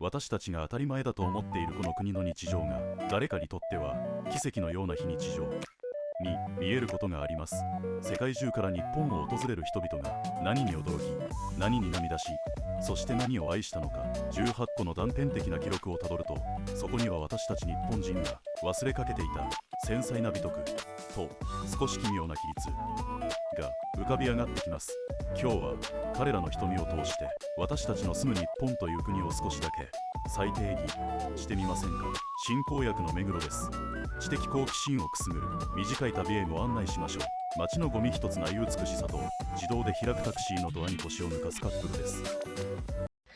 私たちが当たり前だと思っているこの国の日常が、誰かにとっては奇跡のような非日常に見えることがあります。世界中から日本を訪れる人々が何に驚き、何に涙し、そして何を愛したのか、18個の断片的な記録をたどると、そこには私たち日本人が忘れかけていた繊細な美徳と少し奇妙な規律が浮かび上がってきます。今日は彼らの瞳を通して私たちの住む日本という国を少しだけ再定義してみませんか。進行役の目黒です。知的好奇心をくすぐる短い旅へご案内しましょう。街のゴミ一つない美しさと自動で開くタクシーのドアに腰を抜かすカップルです。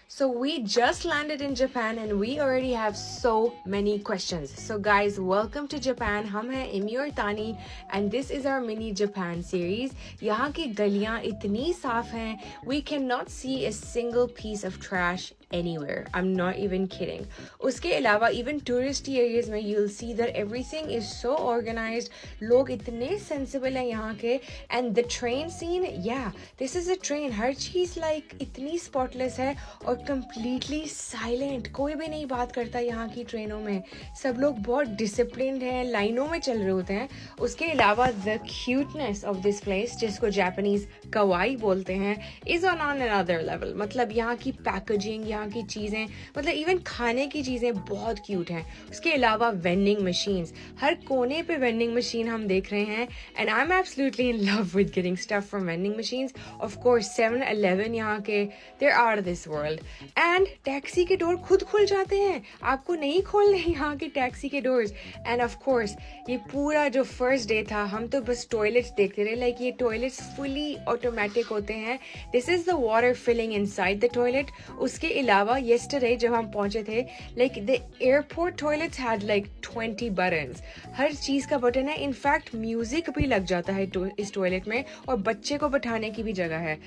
So we just landed in Japan and we already have so many questions. So guys, welcome to Japan. हम हैं Emmy और तानी and this is our mini Japan series. यहाँ की गलियाँ इतनी साफ हैं, we cannot see a single piece of trash anywhere. I'm not even kidding. उसके अलावा even touristy areas में you'll see that everything is so organized. लोग इतने sensible हैं यहाँ के and the train scene, yeah, this is a train. Her cheese like इतनी spotless है और completely silent. कोई भी नहीं बात करता यहाँ की ट्रेनों में. सब लोग बहुत disciplined हैं, लाइनों में चल रहे होते हैं. उसके अलावा the cuteness of this place, जिसको Japanese kawaii बोलते हैं, is on another level. मतलब यहाँ की packaging, यहाँ की चीज़ें, मतलब इवन खाने की चीज़ें बहुत क्यूट हैं. उसके अलावा वेंडिंग मशीन्स, हर कोने पे वेंडिंग मशीन हम देख रहे हैं and I'm absolutely in love with getting stuff from vending machines. Of course 7-Eleven यहाँ के, they're out of this world. And taxi के डोर खुद खुल जाते हैं, आपको नहीं खोलने यहाँ के टैक्सी के डोर्स. And of course ये पूरा जो फर्स्ट डे था, हम तो बस टॉयलेट्स देखते रहे. लाइक ये टॉयलेट्स फुली ऑटोमेटिक होते हैं. This is the water filling inside the toilet. उसके अलावा yesterday जब हम पहुंचे थे, like the airport toilets had like 20 buttons. हर चीज़ का बटन है. इनफैक्ट म्यूजिक भी लग जाता है इस टॉयलेट में और बच्चे को बैठाने की भी जगह है.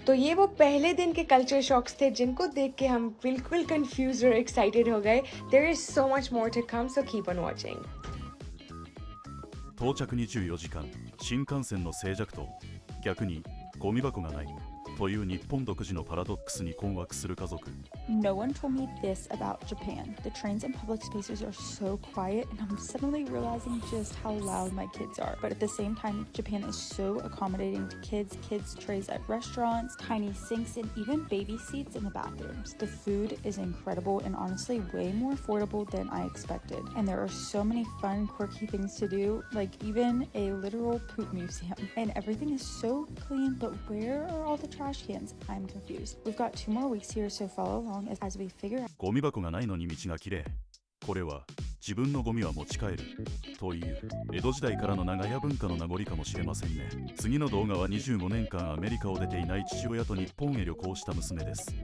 तो ये वो पहले दिन के कल्चर शॉक्स थे जिनको देख के हम बिल्कुल कंफ्यूज और एक्साइटेड हो गए. There is so much more to come, so keep on watching. 到着24時間、新幹線の静寂と逆にゴミ箱がないという日本独自のパラドックスに困惑する家族。 No one told me this about Japan. The trains and public spaces are so quiet and I'm suddenly realizing just how loud my kids are. But at the same time, Japan is so accommodating to kids trays at restaurants, tiny sinks, and even baby seats in the bathrooms. The food is incredible and honestly way more affordable than I expected. And there are so many fun, quirky things to do, like even a literal poop museum. And everything is so clean, but where are all the trash cans? I'm confused. We've got 2 more weeks here, so follow along as we figure out. ゴミ箱がないのに道がきれい。これは自分のゴミは持ち帰るという江戸時代からの長屋文化の名残かもしれませんね。次の動画は25年間アメリカを出ていない父親と日本へ旅行した娘です。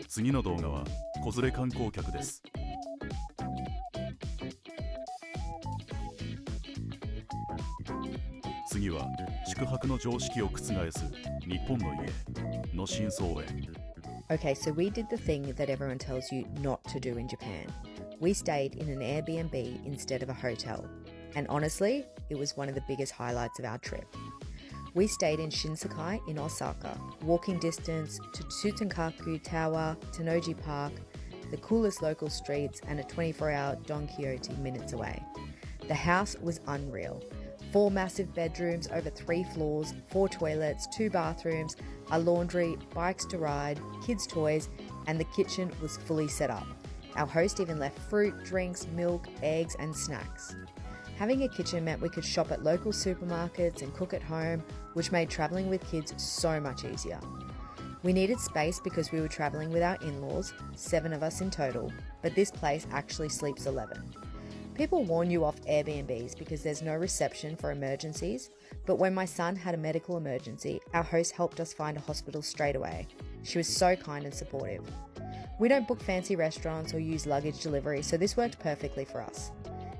次の動画は子連れ観光客です。次は宿泊の常識を覆す日本の家の真相へ。 Okay, so we did the thing that everyone tells you not to do in Japan. We stayed in an Airbnb instead of a hotel. And honestly, it was one of the biggest highlights of our trip. We stayed in Shinsekai in Osaka, walking distance to Tsutenkaku Tower, Tennoji Park, the coolest local streets, and a 24-hour Don Quixote minutes away. The house was unreal. 4 massive bedrooms over 3 floors, 4 toilets, 2 bathrooms, a laundry, bikes to ride, kids' toys, and the kitchen was fully set up. Our host even left fruit, drinks, milk, eggs, and snacks. Having a kitchen meant we could shop at local supermarkets and cook at home, which made travelling with kids so much easier. We needed space because we were travelling with our in-laws, 7 of us in total, but this place actually sleeps 11. People warn you off Airbnbs because there's no reception for emergencies, but when my son had a medical emergency, our host helped us find a hospital straight away. She was so kind and supportive. We don't book fancy restaurants or use luggage delivery, so this worked perfectly for us.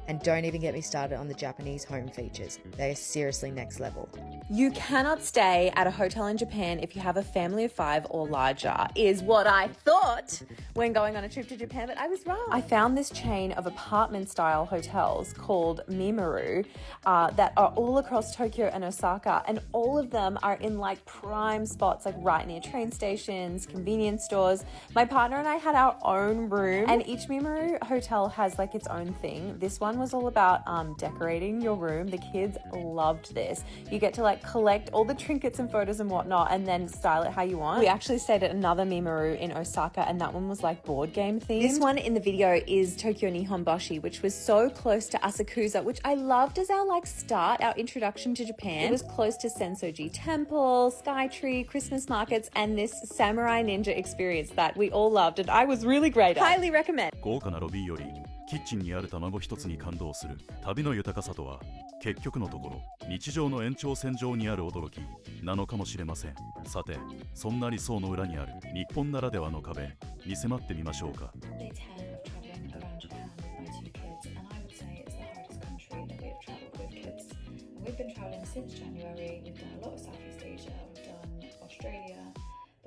And don't even get me started on the Japanese home features. They are seriously next level. You cannot stay at a hotel in Japan if you have a family of 5 or larger, is what I thought when going on a trip to Japan, but I was wrong. I found this chain of apartment-style hotels called Mimaru that are all across Tokyo and Osaka, and all of them are in like prime spots, like right near train stations, convenience stores. My partner and I had our own room, and each Mimaru hotel has like its own thing. This one was all about decorating your room. The kids loved this. You get to like collect all the trinkets and photos and whatnot and then style it how you want. We actually stayed at another Mimaru in Osaka, and that one was like board game themed. This one in the video is Tokyo Nihonbashi, which was so close to Asakusa, which I loved as our like start, our introduction to Japan. It was close to Sensoji Temple, Skytree, Christmas markets, and this samurai ninja experience that we all loved and I was really great at. Highly recommend. 豪華なロビーよりキッチンにある卵一つに感動する旅の豊かさとは、結局のところ日常の延長線上にある驚きなのかもしれません。さて、そんな理想の裏にある日本ならではの壁に迫ってみましょうか。Day 10 of travelling around Japan with my 2 kids, and I would say it's the hardest country that we have travelled with kids. And we've been travelling since January. We've done a lot of Southeast Asia, we've done Australia.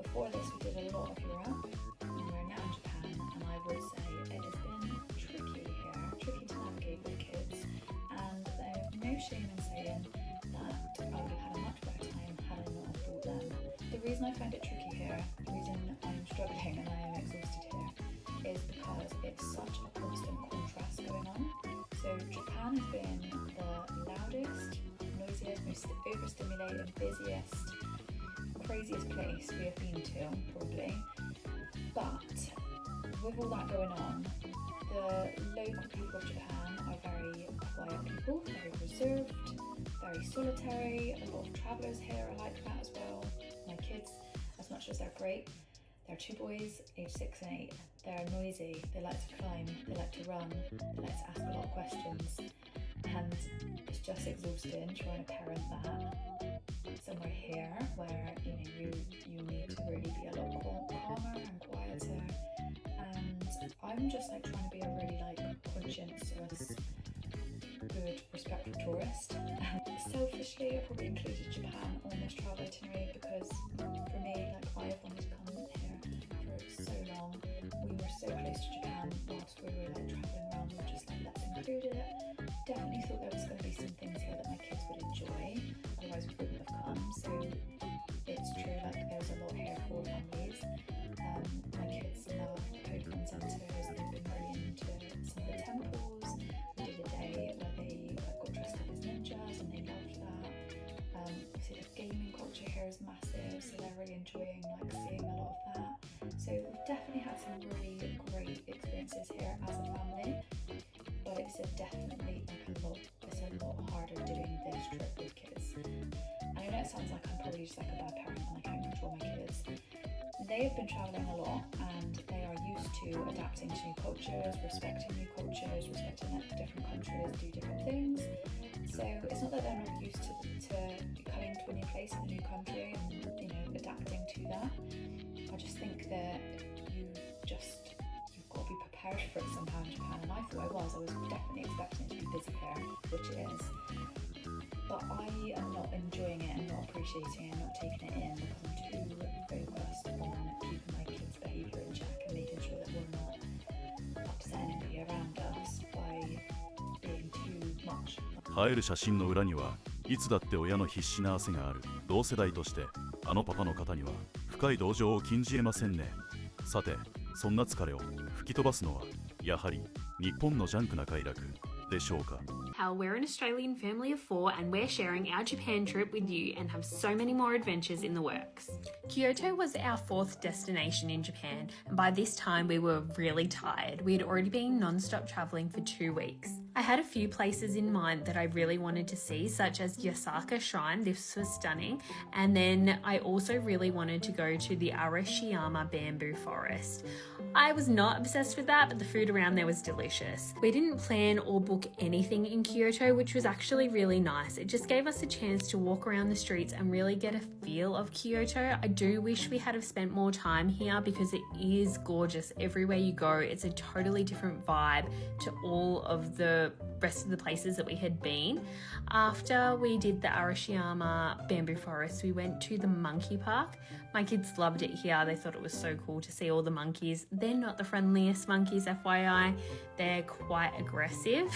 Before this, we did a lot of Europe, and we're now in Japan. And I would say it has been tricky here, tricky to navigate with kids. And there's no shame in saying that I would have had a much better time had I not brought them. The reason I find it tricky here, the reason I'm struggling and I am exhausted here, is because it's such a constant contrast going on. So Japan has been the loudest, noisiest, most overstimulated, busiest, craziest place we have been to, probably. But with all that going on, the local people of Japan are very quiet people, very reserved, very solitary. A lot of travellers here are like that as well. My kids, as much as they're great, they're 2 boys, aged 6 and 8. They're noisy, they like to climb, they like to run, they like to ask a lot of questions. And it's just exhausting trying to parent that somewhere here where you need to really be a lot calmer and quieter. And I'm just like trying to be a really like conscientious, good, respectful tourist. Selfishly, I probably included Japan on this travel itinerary because for me, like I have wanted to come here for so long. We were so close to Japan whilst we were like travelling around. We were just like, let's include it. Definitely thought there was going to be some things here that my kids would enjoy, otherwise we wouldn't have come. So it's true, like there's a lot here for families. My kids love Pokemon centres, they've been really into some of the temples. We did a day where they got dressed up as ninjas and they loved that. So the gaming culture here is massive, so they're really enjoying like seeing a lot of that. So we've definitely had some really great experiences here as a family. But it's definitely it's a lot harder doing this trip with kids. And I know it sounds like I'm probably just like a bad parent and I can't control my kids. They have been travelling a lot and they are used to adapting to new cultures, respecting new cultures, respecting that different countries do different things. So it's not that they're not used to coming to a new place in a new country and adapting to that. I just think that you've got to be prepared for it somehow in Japan, and I thought I was definitely expecting it to be busy here, which it is, but I am not enjoying it and not appreciating it and not taking it in because I'm too focused on keeping my kids' behaviour in check and making sure that we're not upsetting anybody around us by being too much. 映える写真の裏にはいつだって親の必死な汗がある。同世代としてあのパパの方には深い同情を禁じ得ませんね。さて、そんな疲れを吹き飛ばすのはやはり日本のジャンクな快楽でしょうか。Raquel. We're an Australian family of 4 and we're sharing our Japan trip with you and have so many more adventures in the works. Kyoto was our 4th destination in Japan, and by this time we were really tired. We had already been non-stop travelling for 2 weeks. I had a few places in mind that I really wanted to see, such as Yasaka Shrine. This was stunning. And then I also really wanted to go to the Arashiyama bamboo forest. I was not obsessed with that, but the food around there was delicious. We didn't plan or book anything in Kyoto, which was actually really nice. It just gave us a chance to walk around the streets and really get a feel of Kyoto. I do wish we had have spent more time here because it is gorgeous everywhere you go. It's a totally different vibe to all of the rest of the places that we had been. After we did the Arashiyama bamboo forest, we went to the monkey park. My kids loved it here. They thought it was so cool to see all the monkeys. They're not the friendliest monkeys, FYI. They're quite aggressive.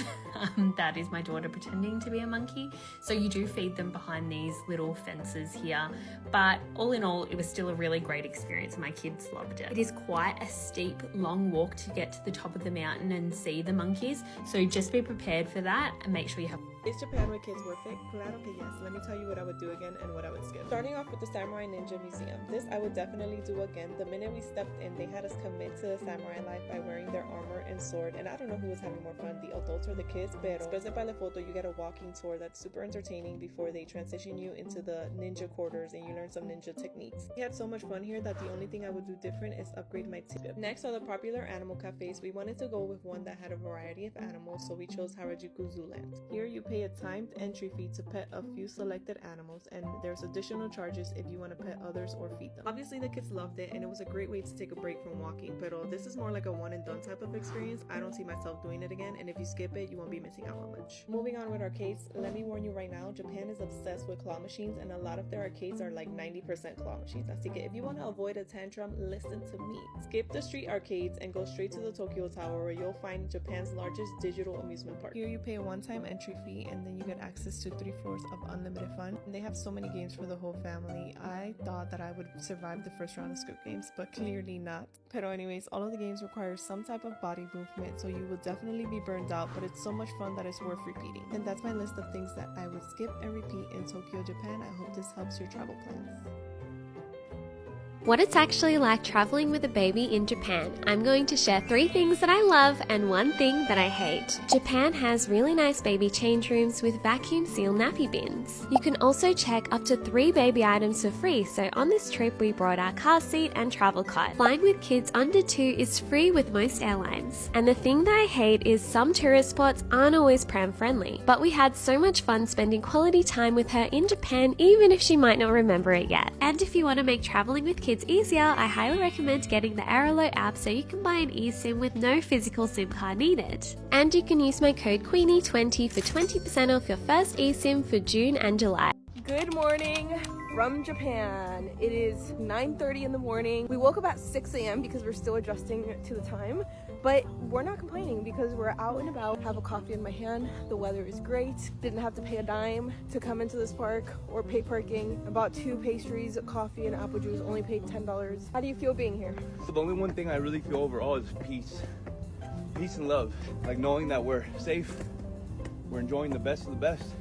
That is my daughter pretending to be a monkey. So you do feed them behind these little fences here. But all in all, it was still a really great experience. My kids loved it. It is quite a steep, long walk to get to the top of the mountain and see the monkeys. So just be prepared for that and make sure you have... Is Japan with kids worth it? Claro que yes. Let me tell you what I would do again and what I would skip. Starting off with the Samurai Ninja Museum. This I would definitely do again. The minute we stepped in, they had us commit to the samurai life by wearing their armor and sword. And I don't know who was having more fun, the adults or the kids. Pero después de la foto, you get a walking tour that's super entertaining before they transition you into the ninja quarters and you learn some ninja techniques. We had so much fun here that the only thing I would do different is upgrade my tip. Next are the popular animal cafes. We wanted to go with one that had a variety of animals, so we chose Harajuku Zooland. Here you pay a timed entry fee to pet a few selected animals, and there's additional charges if you want to pet others or feed them. Obviously the kids loved it and it was a great way to take a break from walking, but this is more like a one and done type of experience. I don't see myself doing it again, and if you skip it, you won't be missing out on much. Moving on with arcades, let me warn you right now, Japan is obsessed with claw machines, and a lot of their arcades are like 90% claw machines. Así que if you want to avoid a tantrum, listen to me. Skip the street arcades and go straight to the Tokyo Tower, where you'll find Japan's largest digital amusement park. Here you pay a one-time entry fee and then you get access to 3 floors of unlimited fun. And they have so many games for the whole family. I thought that I would survive the first round of Squid Games, but clearly not. Pero anyways, all of the games require some type of body movement, so you will definitely be burned out, but it's so much fun that it's worth repeating. And that's my list of things that I would skip and repeat in Tokyo, Japan. I hope this helps your travel plans. What it's actually like traveling with a baby in Japan. I'm going to share 3 things that I love and 1 thing that I hate. Japan has really nice baby change rooms with vacuum seal nappy bins. You can also check up to 3 baby items for free, so on this trip we brought our car seat and travel cot. Flying with kids under 2 is free with most airlines. And the thing that I hate is some tourist spots aren't always pram friendly, but we had so much fun spending quality time with her in Japan, even if she might not remember it yet. And if you want to make traveling with kids easier, I highly recommend getting the Aerolo app so you can buy an eSIM with no physical SIM card needed. And you can use my code Queenie20 for 20% off your first eSIM for June and July. Good morning from Japan. It is 9:30 in the morning. We woke up at 6 a.m. because we're still adjusting to the time, but we're not complaining because we're out and about. Have a coffee in my hand. The weather is great. Didn't have to pay a dime to come into this park or pay parking. I bought 2 pastries, a coffee, and apple juice. Only paid $10. How do you feel being here? So the only one thing I really feel overall is peace. Peace and love. Like knowing that we're safe, we're enjoying the best of the best.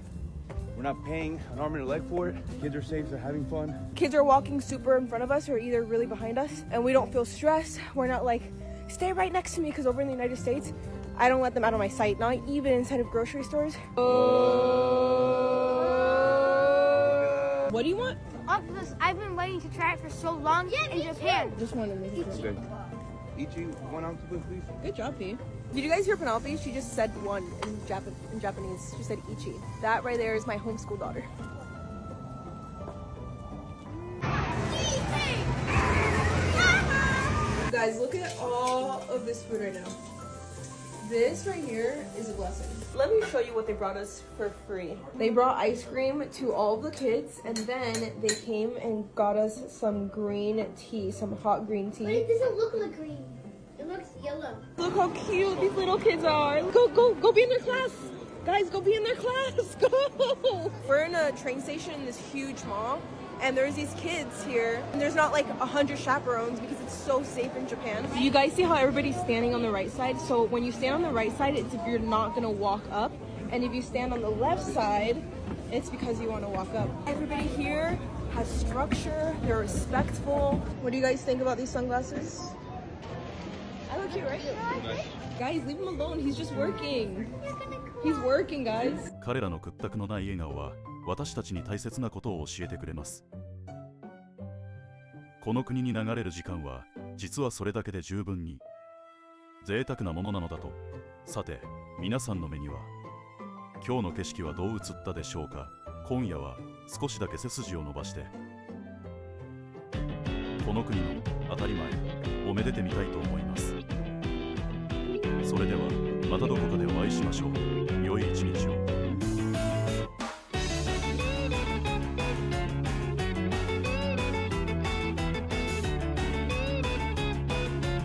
We're not paying an arm and a leg for it. Kids are safe, they're having fun. Kids are walking super in front of us or either really behind us, and we don't feel stressed. We're not like, stay right next to me, because over in the United States, I don't let them out of my sight, not even inside of grocery stores. What do you want? Octopus. I've been waiting to try it for so long in Japan. Just wanted to make it Good. Ichi, 1 octopus, please. Good job, P. Did you guys hear Penelope? She just said 1 in Japanese. She said Ichi. That right there is my homeschool daughter. Guys, look at all of this food right now. This right here is a blessing. Let me show you what they brought us for free. They brought ice cream to all of the kids, and then they came and got us some green tea, some hot green tea. But it doesn't look like green. It looks yellow. Look how cute these little kids are. Go be in their class. Guys, go be in their class. Go. We're in a train station in this huge mall, and there's these kids here, and there's not like 100 chaperones because it's so safe in Japan. You guys see how everybody's standing on the right side? So when you stand on the right side, it's if you're not gonna walk up, And if you stand on the left side, it's because you want to walk up. Everybody here has structure, they're respectful. What do you guys think about these sunglasses? I look cute, right? Guys, leave him alone. He's just working. He's working, guys. 彼らの屈託のない笑顔は私たちに大切なことを教えてくれます。この国に流れる時間は実はそれだけで十分に贅沢なものなのだと。さて、皆さんの目には今日の景色はどう映ったでしょうか。今夜は少しだけ背筋を伸ばしてこの国の当たり前をめでてみたいと思います。それではまたどこかでお会いしましょう。